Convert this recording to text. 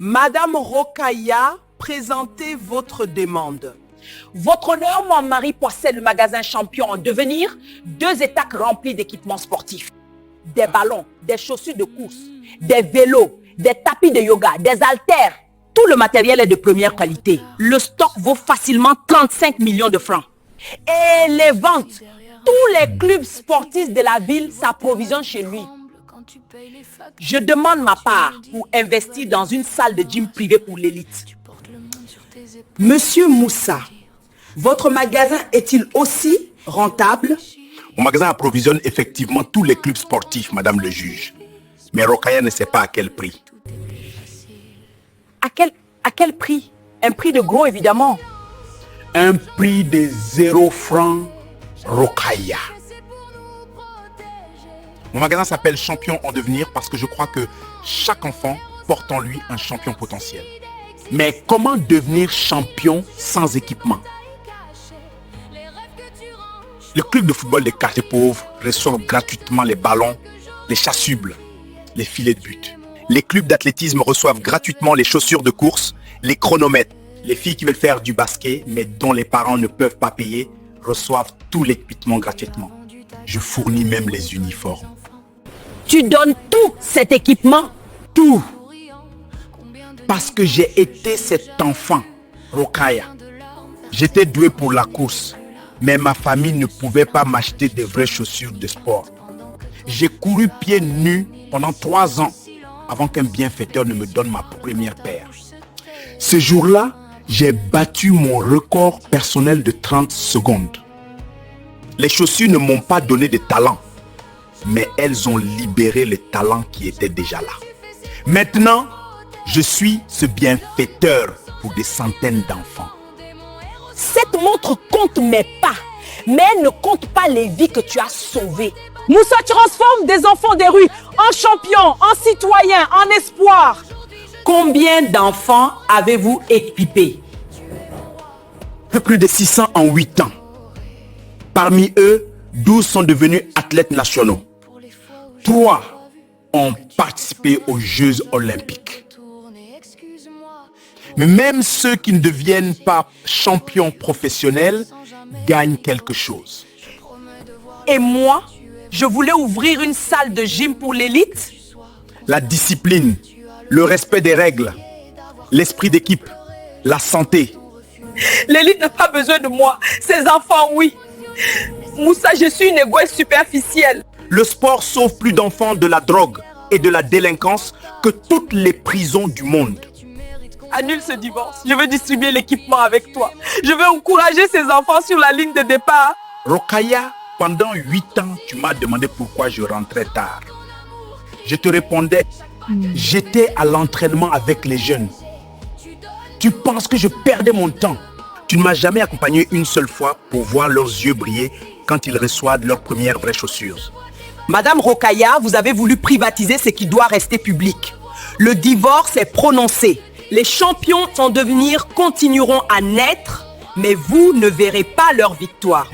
Madame Rokaya, présentez votre demande. Votre honneur, mon mari possède le magasin Champion en devenir, 2 étacs remplis d'équipements sportifs. Des ballons, des chaussures de course, des vélos, des tapis de yoga, des haltères. Tout le matériel est de première qualité. Le stock vaut facilement 35 millions de francs. Et les ventes, tous les clubs sportifs de la ville s'approvisionnent chez lui. Je demande ma part pour investir dans une salle de gym privée pour l'élite. Monsieur Moussa, votre magasin est-il aussi rentable? Mon magasin approvisionne effectivement tous les clubs sportifs, madame le juge. Mais Rokaya ne sait pas à quel prix. À quel prix? Un prix de gros, évidemment. Un prix de 0 francs Rokaya. Mon magasin s'appelle Champion en devenir parce que je crois que chaque enfant porte en lui un champion potentiel. Mais comment devenir champion sans équipement? Le club de football des quartiers pauvres reçoit gratuitement les ballons, les chasubles, les filets de but. Les clubs d'athlétisme reçoivent gratuitement les chaussures de course, les chronomètres. Les filles qui veulent faire du basket mais dont les parents ne peuvent pas payer reçoivent tout l'équipement gratuitement. Je fournis même les uniformes. Tu donnes tout cet équipement? Tout. Parce que j'ai été cet enfant, Rokaya. J'étais doué pour la course, mais ma famille ne pouvait pas m'acheter de vraies chaussures de sport. J'ai couru pieds nus pendant 3 ans avant qu'un bienfaiteur ne me donne ma première paire. Ce jour-là, j'ai battu mon record personnel de 30 secondes. Les chaussures ne m'ont pas donné de talent, mais elles ont libéré le talent qui était déjà là. Maintenant, je suis ce bienfaiteur pour des centaines d'enfants. Cette montre compte mes pas, mais elle ne compte pas les vies que tu as sauvées. Moussa transforme des enfants des rues en champions, en citoyens, en espoirs. Combien d'enfants avez-vous équipés? Plus de 600 en 8 ans. Parmi eux, 12 sont devenus athlètes nationaux. 3 ont participé aux Jeux olympiques. Mais même ceux qui ne deviennent pas champions professionnels gagnent quelque chose. Et moi, je voulais ouvrir une salle de gym pour l'élite? La discipline, le respect des règles, l'esprit d'équipe, la santé. L'élite n'a pas besoin de moi. Ses enfants, oui. Moussa, je suis une égoïste superficielle. Le sport sauve plus d'enfants de la drogue et de la délinquance que toutes les prisons du monde. Annule ce divorce. Je veux distribuer l'équipement avec toi. Je veux encourager ces enfants sur la ligne de départ. Rokaya, pendant 8 ans, tu m'as demandé pourquoi je rentrais tard. Je te répondais, j'étais à l'entraînement avec les jeunes. Tu penses que je perdais mon temps? Tu ne m'as jamais accompagné une seule fois pour voir leurs yeux briller quand ils reçoivent leurs premières vraies chaussures. Madame Rokaya, vous avez voulu privatiser ce qui doit rester public. Le divorce est prononcé. Les champions en devenir continueront à naître, mais vous ne verrez pas leur victoire.